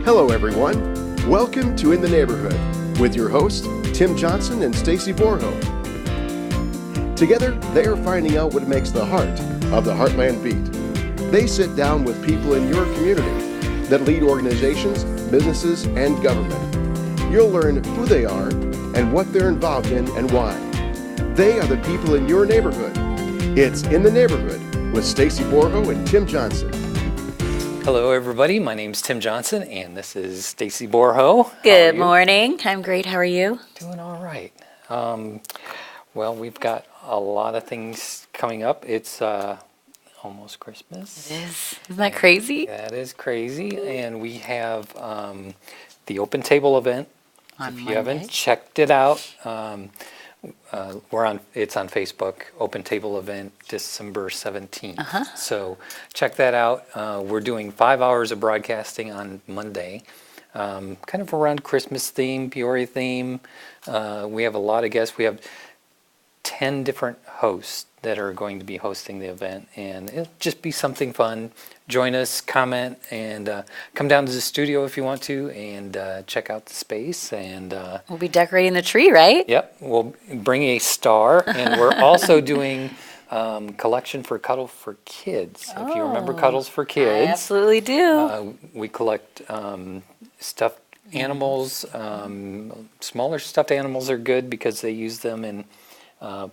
Hello, everyone. Welcome to In the Neighborhood with your hosts, Tim Johnson and Stacy Borho. Together, they are finding out what makes the heart of the Heartland beat. They sit down with people in your community that lead organizations, businesses, and government. You'll learn who they are and what they're involved in and why. They are the people in your neighborhood. It's In the Neighborhood with Stacy Borho and Tim Johnson. Hello, everybody. My name's Tim Johnson, and this is Stacy Borho. Good morning. I'm great. How are you? Doing all right. Well, we've got a lot of things coming up. It's almost Christmas. It is. Isn't that crazy? That is crazy. And we have the Open Table event. On if you Monday. haven't checked it out, it's on Facebook, Open Table event, December 17th. So check that out. We're doing 5 hours of broadcasting on Monday, kind of around Christmas theme, Peoria theme. We have a lot of guests. We have 10 different hosts that are going to be hosting the event, and it'll just be something fun. Join us, comment, and come down to the studio if you want to, and check out the space. And We'll be decorating the tree, right? yep, we'll bring a star, and we're also doing collection for Cuddle for Kids. If you remember Cuddles for I Kids, absolutely do. we collect stuffed animals. Smaller stuffed animals are good because they use them in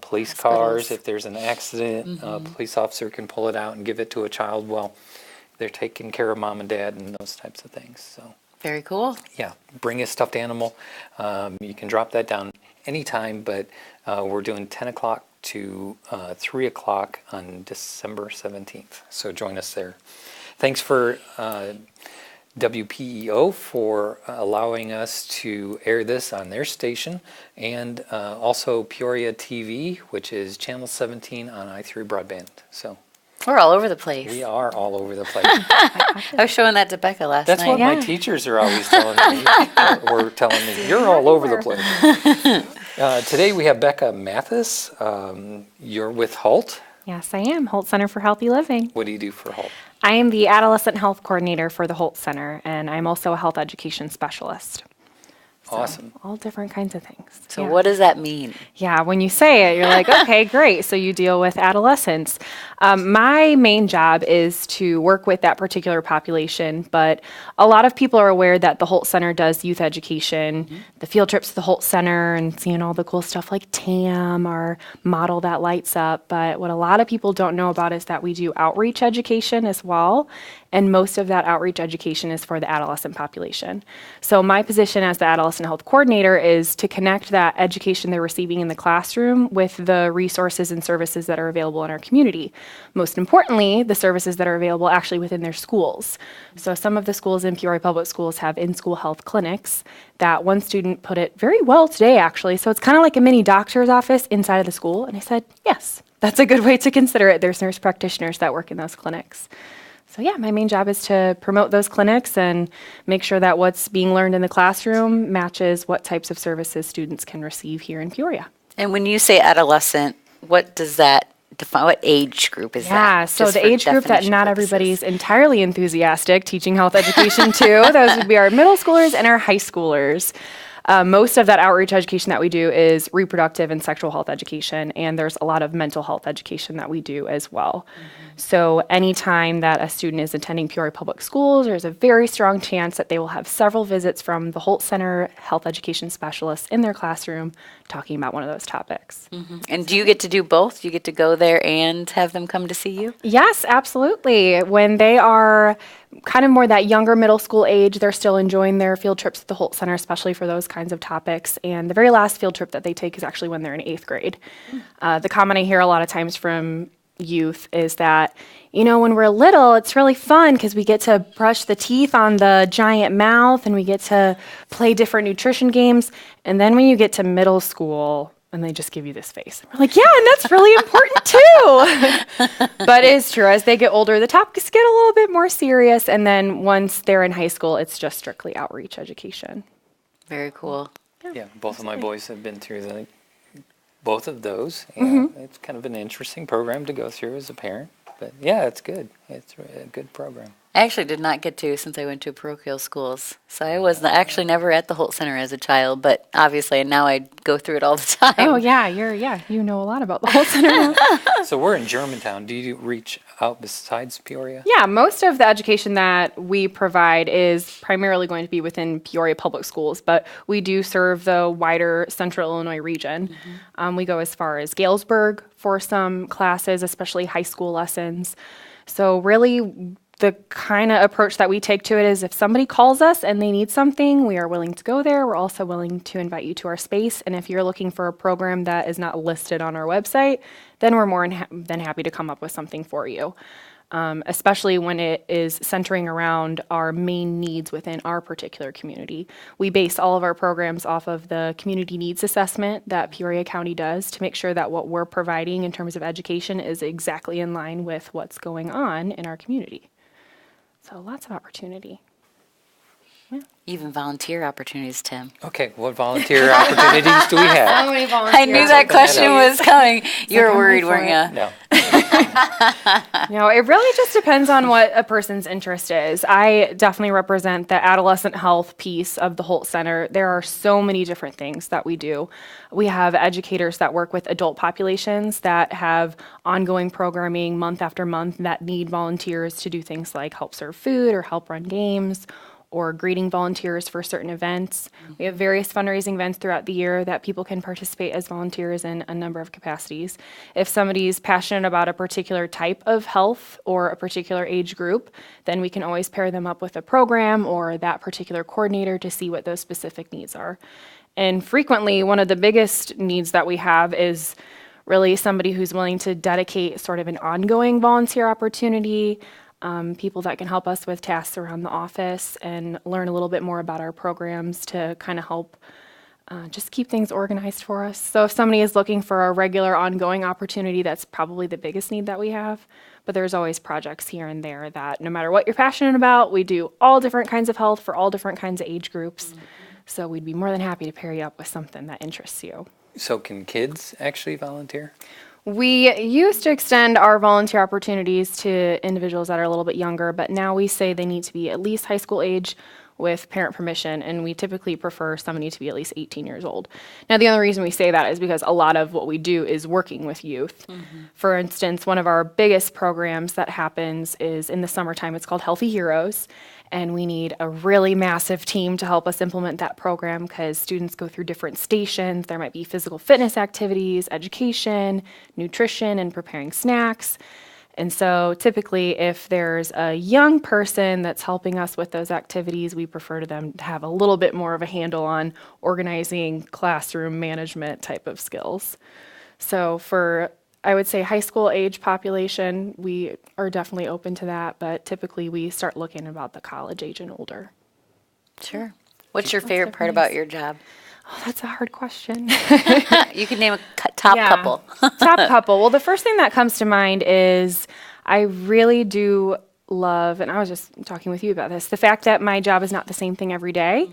police cars. If there's an accident, a police officer can pull it out and give it to a child while they're taking care of mom and dad and those types of things. So Very cool. yeah, bring a stuffed animal. You can drop that down anytime, but we're doing 10 o'clock to 3 o'clock on December 17th. So join us there. Thanks for WPEO for allowing us to air this on their station, and also Peoria TV, which is channel 17 on i3 broadband. So We're all over the place. we are all over the place. I was showing that to Becca last That's night. what my teachers are always telling me. We're telling me, you're all over the place. Today we have Becca Mathis. You're with Hult. Yes, I am. Hult Center for Healthy Living. What do you do for Hult? I am the Adolescent Health Coordinator for the Hult Center, and I'm also a health education specialist. So, Awesome. all different kinds of things. So Yeah. what does that mean? Yeah, when you say it, you're like, okay, great. So you deal with adolescents. My main job is to work with that particular population, but a lot of people are aware that the Hult Center does youth education, the field trips to the Hult Center and seeing all the cool stuff like TAM or Model That Lights Up. But what a lot of people don't know about is that we do outreach education as well. And most of that outreach education is for the adolescent population. So my position as the Adolescent Health Coordinator is to connect that education they're receiving in the classroom with the resources and services that are available in our community. Most importantly, the services that are available actually within their schools. So some of the schools in Peoria Public Schools have in-school health clinics. That one student put it very well today, actually. So it's kind of like a mini doctor's office inside of the school. And I said, yes, that's a good way to consider it. There's nurse practitioners that work in those clinics. So yeah, my main job is to promote those clinics and make sure that what's being learned in the classroom matches what types of services students can receive here in Peoria. And when you say adolescent, what does that define? What age group is that? Yeah, so Just the for age group that definition not purposes. everybody's entirely enthusiastic teaching health education to, those would be our middle schoolers and our high schoolers. Most of that outreach education that we do is reproductive and sexual health education, and there's a lot of mental health education that we do as well. So anytime that a student is attending Peoria Public Schools, there's a very strong chance that they will have several visits from the Hult Center health education specialists in their classroom talking about one of those topics. And do you get to do both? You get to go there and have them come to see you? Yes, absolutely. When they are kind of more that younger middle school age, they're still enjoying their field trips at the Hult Center, especially for those kinds of topics. And the very last field trip that they take is actually when they're in 8th grade. The comment I hear a lot of times from youth is that, you know, when we're little, it's really fun because we get to brush the teeth on the giant mouth and we get to play different nutrition games. And then when you get to middle school, and they just give you this face. We're like, yeah, and that's really important too. But it's true. As they get older, the topics get a little bit more serious. And then once they're in high school, it's just strictly outreach education. Very cool. Yeah, both of my boys have been through both of those. And it's kind of an interesting program to go through as a parent. But yeah, it's good. It's a good program. I actually did not get to since I went to parochial schools. So I was actually never at the Hult Center as a child, but obviously now I go through it all the time. Oh yeah, you know a lot about the Hult Center now. So we're in Germantown. Do you reach out besides Peoria? Yeah, most of the education that we provide is primarily going to be within Peoria Public Schools, but we do serve the wider Central Illinois region. We go as far as Galesburg for some classes, especially high school lessons. So really, the kind of approach that we take to it is if somebody calls us and they need something, we are willing to go there. We're also willing to invite you to our space. And if you're looking for a program that is not listed on our website, then we're more than happy to come up with something for you, especially when it is centering around our main needs within our particular community. We base all of our programs off of the community needs assessment that Peoria County does to make sure that what we're providing in terms of education is exactly in line with what's going on in our community. So lots of opportunity. Even volunteer opportunities, Tim. Okay, what volunteer opportunities do we have? many volunteers. I knew that question was coming. You were I'm worried, ready weren't for you? No. No, it really just depends on what a person's interest is. I definitely represent the adolescent health piece of the Hult Center. There are so many different things that we do. We have educators that work with adult populations that have ongoing programming month after month that need volunteers to do things like help serve food or help run games or greeting volunteers for certain events. We have various fundraising events throughout the year that people can participate as volunteers in a number of capacities. If somebody's passionate about a particular type of health or a particular age group, then we can always pair them up with a program or that particular coordinator to see what those specific needs are. And frequently, one of the biggest needs that we have is really somebody who's willing to dedicate sort of an ongoing volunteer opportunity, people that can help us with tasks around the office and learn a little bit more about our programs to kind of help just keep things organized for us. So if somebody is looking for a regular ongoing opportunity, that's probably the biggest need that we have. But there's always projects here and there that no matter what you're passionate about, we do all different kinds of health for all different kinds of age groups. So we'd be more than happy to pair you up with something that interests you. So can kids actually volunteer? We used to extend our volunteer opportunities to individuals that are a little bit younger, but now we say they need to be at least high school age with parent permission, and we typically prefer somebody to be at least 18 years old. Now, the only reason we say that is because a lot of what we do is working with youth. For instance, one of our biggest programs that happens is in the summertime. It's called Healthy Heroes, and we need a really massive team to help us implement that program because students go through different stations. There might be physical fitness activities, education, nutrition, and preparing snacks. And so typically if there's a young person that's helping us with those activities, we prefer them to have a little bit more of a handle on organizing classroom management type of skills. So for, I would say, high school age population, we are definitely open to that, but typically we start looking about the college age and older. Sure. What's your favorite part about your job? Oh, that's a hard question. You can name a top couple. Top couple. Well, the first thing that comes to mind is I really do love, and I was just talking with you about this, the fact that my job is not the same thing every day,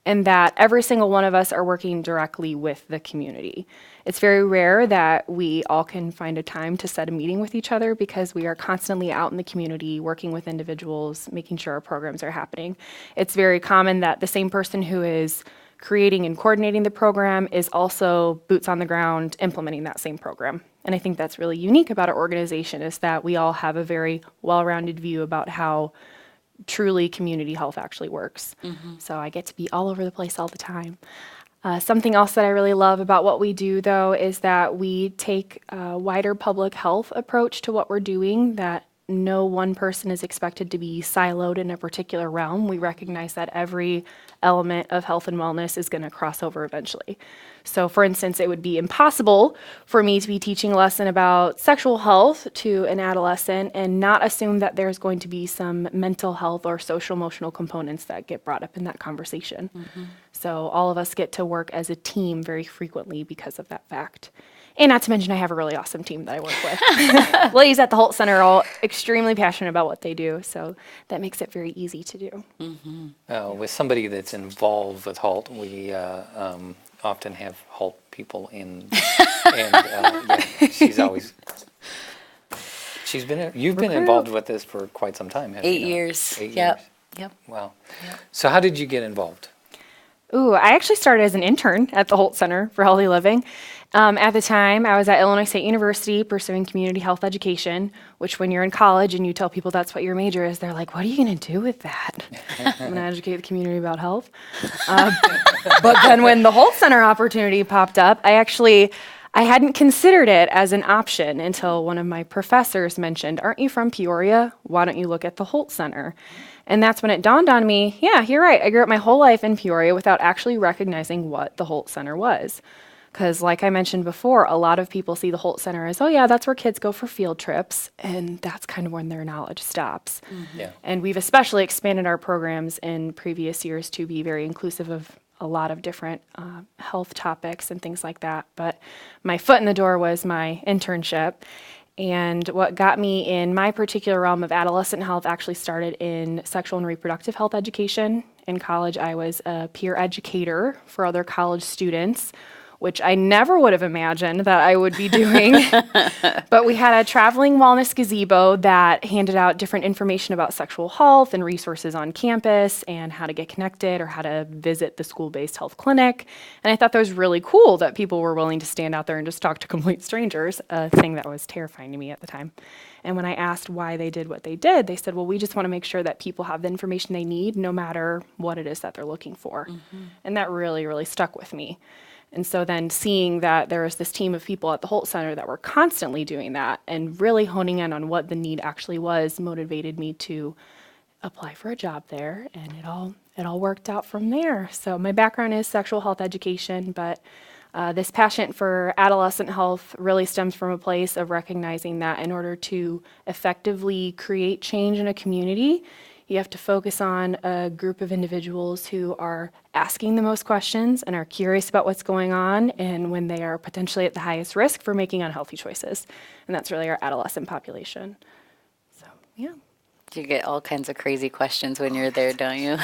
and that every single one of us are working directly with the community. It's very rare that we all can find a time to set a meeting with each other because we are constantly out in the community working with individuals, making sure our programs are happening. It's very common that the same person who is creating and coordinating the program is also boots on the ground implementing that same program. And I think that's really unique about our organization is that we all have a very well-rounded view about how truly community health actually works. So I get to be all over the place all the time. Something else that I really love about what we do, though, is that we take a wider public health approach to what we're doing, that no one person is expected to be siloed in a particular realm. We recognize that every element of health and wellness is going to cross over eventually. So for instance, it would be impossible for me to be teaching a lesson about sexual health to an adolescent and not assume that there's going to be some mental health or social emotional components that get brought up in that conversation. So all of us get to work as a team very frequently because of that fact. And not to mention, I have a really awesome team that I work with. Ladies at the Hult Center are all extremely passionate about what they do, so that makes it very easy to do. With somebody that's involved with Hult, we often have Hult people in, and she's always You've been involved with this for quite some time, haven't you? 8 years. 8 Yep. years. Yep. Wow. So how did you get involved? Ooh, I actually started as an intern at the Hult Center for Healthy Living. At the time, I was at Illinois State University pursuing community health education, which when you're in college and you tell people that's what your major is, they're like, what are you going to do with that? I'm going to educate the community about health. But then when the Hult Center opportunity popped up, I hadn't considered it as an option until one of my professors mentioned, aren't you from Peoria? Why don't you look at the Hult Center? And that's when it dawned on me, yeah, you're right. I grew up my whole life in Peoria without actually recognizing what the Hult Center was. Because like I mentioned before, a lot of people see the Hult Center as, oh yeah, that's where kids go for field trips. And that's kind of when their knowledge stops. Mm-hmm. Yeah. And we've especially expanded our programs in previous years to be very inclusive of a lot of different health topics and things like that. But my foot in the door was my internship. And what got me in my particular realm of adolescent health actually started in sexual and reproductive health education. In college, I was a peer educator for other college students, which I never would have imagined that I would be doing. But we had a traveling wellness gazebo that handed out different information about sexual health and resources on campus and how to get connected or how to visit the school-based health clinic. And I thought that was really cool that people were willing to stand out there and just talk to complete strangers, a thing that was terrifying to me at the time. And when I asked why they did what they did, they said, well, we just want to make sure that people have the information they need no matter what it is that they're looking for. Mm-hmm. And that really, really stuck with me. And so then seeing that there was this team of people at the Hult Center that were constantly doing that and really honing in on what the need actually was motivated me to apply for a job there, and it all worked out from there. So my background is sexual health education, but this passion for adolescent health really stems from a place of recognizing that in order to effectively create change in a community, you have to focus on a group of individuals who are asking the most questions and are curious about what's going on and when they are potentially at the highest risk for making unhealthy choices. And that's really our adolescent population. So, yeah. You get all kinds of crazy questions when you're there, don't you?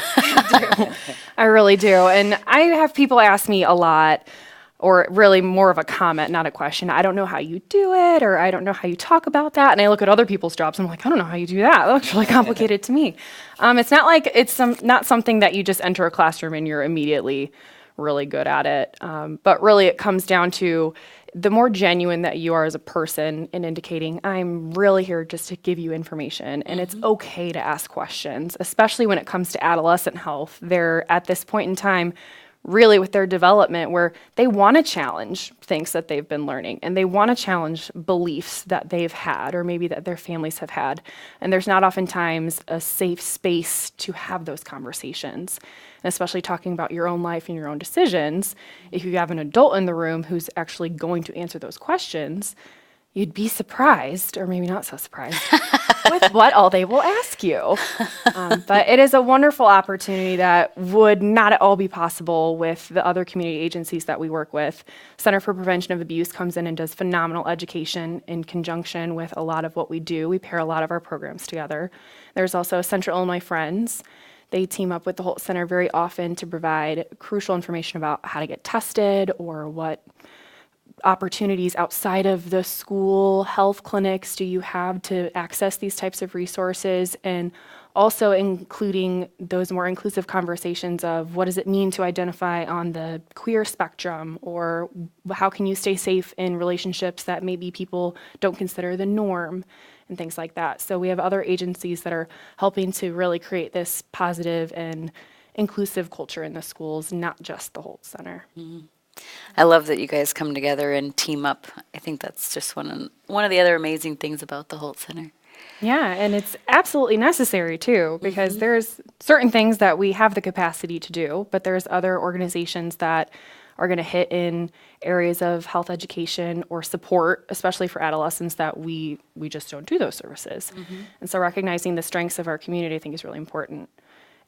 I really do. And I have people ask me a lot, or really more of a comment, not a question. I don't know how you do it, or I don't know how you talk about that. And I look at other people's jobs, and I'm like, I don't know how you do that. That looks really complicated to me. It's not like it's not something that you just enter a classroom and you're immediately really good at it. But really it comes down to the more genuine that you are as a person in indicating, I'm really here just to give you information. And it's okay to ask questions, especially when it comes to adolescent health. They're at this point in time really with their development where they want to challenge things that they've been learning and they want to challenge beliefs that they've had or maybe that their families have had. And there's not oftentimes a safe space to have those conversations. And especially talking about your own life and your own decisions, if you have an adult in the room who's actually going to answer those questions, you'd be surprised, or maybe not so surprised, with what all they will ask you. But it is a wonderful opportunity that would not at all be possible with the other community agencies that we work with. Center for Prevention of Abuse comes in and does phenomenal education in conjunction with a lot of what we do. We pair a lot of our programs together. There's also Central Illinois Friends. They team up with the Hult Center very often to provide crucial information about how to get tested or what opportunities outside of the school health clinics do you have to access these types of resources, and also including those more inclusive conversations of what does it mean to identify on the queer spectrum, or how can you stay safe in relationships that maybe people don't consider the norm, and things like that. So we have other agencies that are helping to really create this positive and inclusive culture in the schools, not just the Hult Center. Mm-hmm. I love that you guys come together and team up. I think that's just one of the other amazing things about the Hult Center. Yeah, and it's absolutely necessary too, because there's certain things that we have the capacity to do, but there's other organizations that are going to hit in areas of health education or support, especially for adolescents, that we just don't do those services. And so recognizing the strengths of our community, I think, is really important.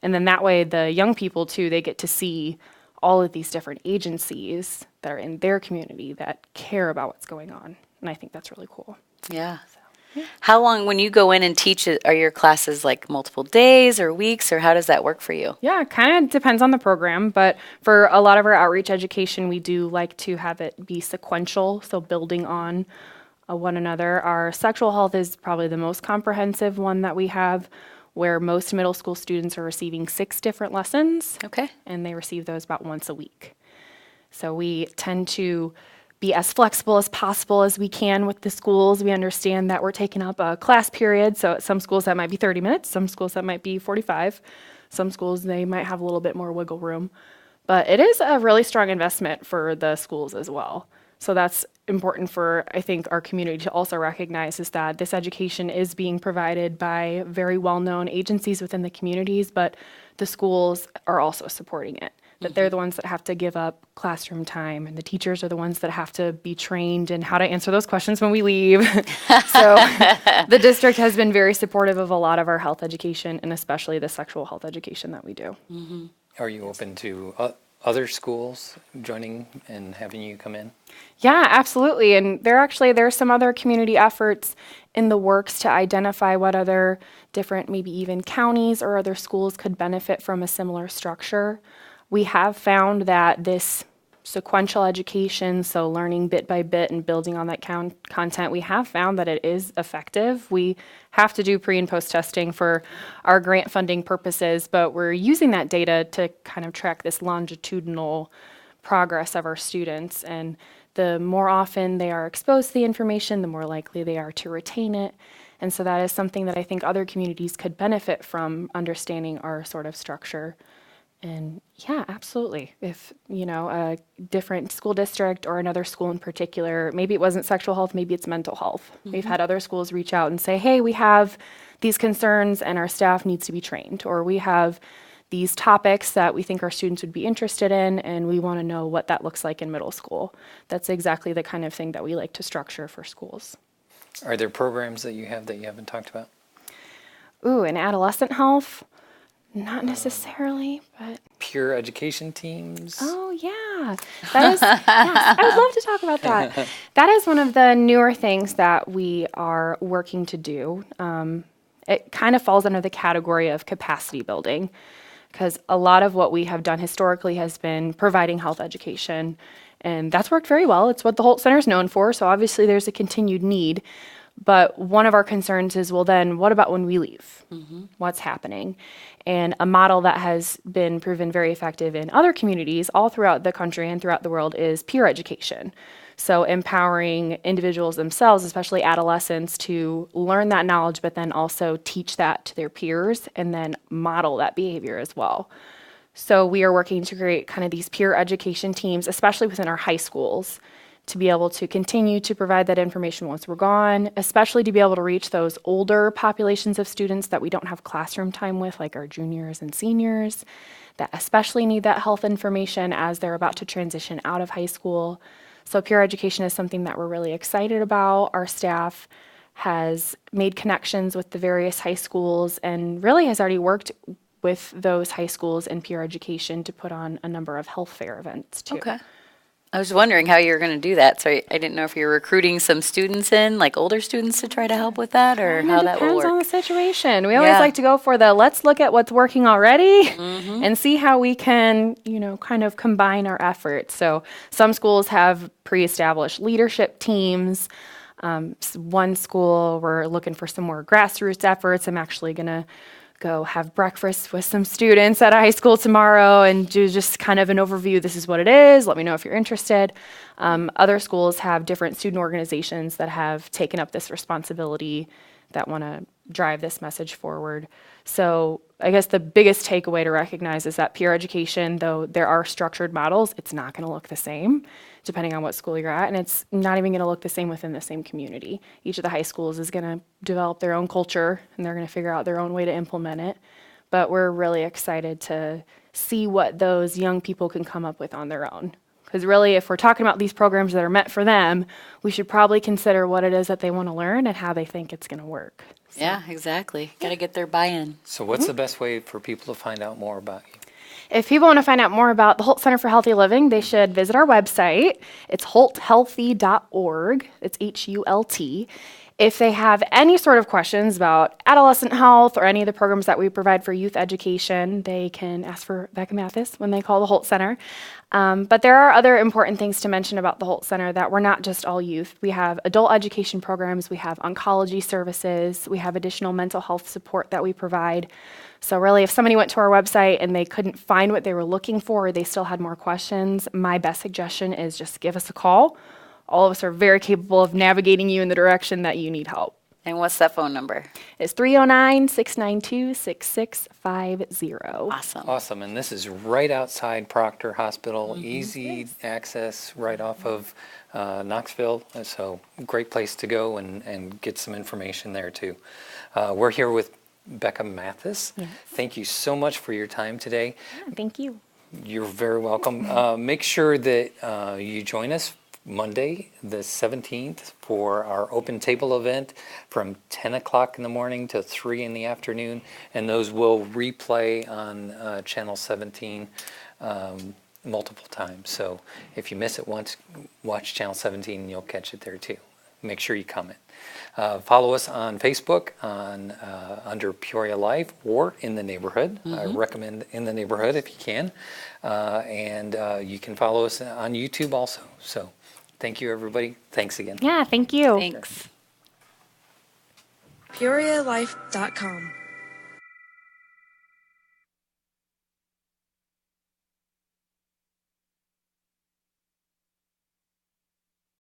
And then that way, the young people too, they get to see all of these different agencies that are in their community that care about what's going on. And I think that's really cool. Yeah. How long, when you go in and teach, are your classes like multiple days or weeks, or how does that work for you? Yeah, it kind of depends on the program, but for a lot of our outreach education, we do like to have it be sequential, so building on one another. Our sexual health is probably the most comprehensive one that we have, where most middle school students are receiving 6 different lessons. Okay. And they receive those about once a week. So we tend to be as flexible as possible as we can with the schools. We understand that we're taking up a class period, so at some schools that might be 30 minutes, some schools that might be 45, some schools they might have a little bit more wiggle room. But it is a really strong investment for the schools as well. So that's important for, I think, our community to also recognize, is that this education is being provided by very well-known agencies within the communities, but the schools are also supporting it. That they're the ones that have to give up classroom time, and the teachers are the ones that have to be trained in how to answer those questions when we leave. So the district has been very supportive of a lot of our health education, and especially the sexual health education that we do. Are you open to other schools joining and having you come in? Yeah, absolutely. And there's some other community efforts in the works to identify what other different, maybe even counties or other schools could benefit from a similar structure. We have found that this sequential education, so learning bit by bit and building on that content, we have found that it is effective. We have to do pre and post testing for our grant funding purposes, but we're using that data to kind of track this longitudinal progress of our students. And the more often they are exposed to the information, the more likely they are to retain it. And so that is something that I think other communities could benefit from, understanding our sort of structure. And yeah, absolutely. If, a different school district or another school in particular, maybe it wasn't sexual health, maybe it's mental health. We've had other schools reach out and say, hey, we have these concerns and our staff needs to be trained, or we have these topics that we think our students would be interested in, and we want to know what that looks like in middle school. That's exactly the kind of thing that we like to structure for schools. Are there programs that you have that you haven't talked about? Ooh, in adolescent health? Not necessarily, but... Peer education teams? Oh, yeah. That is, yes, I would love to talk about that. That is one of the newer things that we are working to do. It kind of falls under the category of capacity building, because a lot of what we have done historically has been providing health education, and that's worked very well. It's what the Hult Center is known for, so obviously there's a continued need. But one of our concerns is, well, then what about when we leave? What's happening? And a model that has been proven very effective in other communities all throughout the country and throughout the world is peer education. So empowering individuals themselves, especially adolescents, to learn that knowledge, but then also teach that to their peers and then model that behavior as well. So we are working to create kind of these peer education teams, especially within our high schools, to be able to continue to provide that information once we're gone, especially to be able to reach those older populations of students that we don't have classroom time with, like our juniors and seniors, that especially need that health information as they're about to transition out of high school. So peer education is something that we're really excited about. Our staff has made connections with the various high schools and really has already worked with those high schools in peer education to put on a number of health fair events too. Okay. I was wondering how you were going to do that. So I didn't know if you're recruiting some students in, like older students, to try to help with that, or how that will work. It depends on the situation. We always like to go for the let's look at what's working already and see how we can, kind of combine our efforts. So some schools have pre-established leadership teams. One school, we're looking for some more grassroots efforts. I'm actually going to go have breakfast with some students at a high school tomorrow and do just kind of an overview. This is what it is. Let me know if you're interested. Other schools have different student organizations that have taken up this responsibility that want to drive this message forward. So I guess the biggest takeaway to recognize is that peer education, though there are structured models, it's not going to look the same depending on what school you're at, and it's not even going to look the same within the same community. Each of the high schools is going to develop their own culture, and they're going to figure out their own way to implement it. But we're really excited to see what those young people can come up with on their own. Because really, if we're talking about these programs that are meant for them, we should probably consider what it is that they want to learn and how they think it's going to work. So. Yeah, exactly. Got to get their buy-in. So what's the best way for people to find out more about you? If people want to find out more about the Hult Center for Healthy Living, they should visit our website. It's hulthealthy.org. It's HULT. If they have any sort of questions about adolescent health or any of the programs that we provide for youth education, they can ask for Becca Mathis when they call the Hult Center. But there are other important things to mention about the Hult Center, that we're not just all youth. We have adult education programs, we have oncology services, we have additional mental health support that we provide. So really, if somebody went to our website and they couldn't find what they were looking for, or they still had more questions, my best suggestion is just give us a call. All of us are very capable of navigating you in the direction that you need help. And what's that phone number? It's 309-692-6650. Awesome. Awesome. And this is right outside Proctor Hospital, easy access right off of Knoxville. So great place to go and get some information there too. We're here with Becca Mathis. Yes. Thank you so much for your time today. Yeah, thank you. You're very welcome. Make sure that you join us Monday, the 17th, for our open table event from 10 o'clock in the morning to 3 in the afternoon. And those will replay on Channel 17 multiple times. So if you miss it once, watch Channel 17 and you'll catch it there too. Make sure you comment. Follow us on Facebook under Peoria Life or In the Neighborhood. I recommend In the Neighborhood if you can. And you can follow us on YouTube also. So thank you, everybody. Thanks again. Yeah, thank you. Thanks. PeoriaLife.com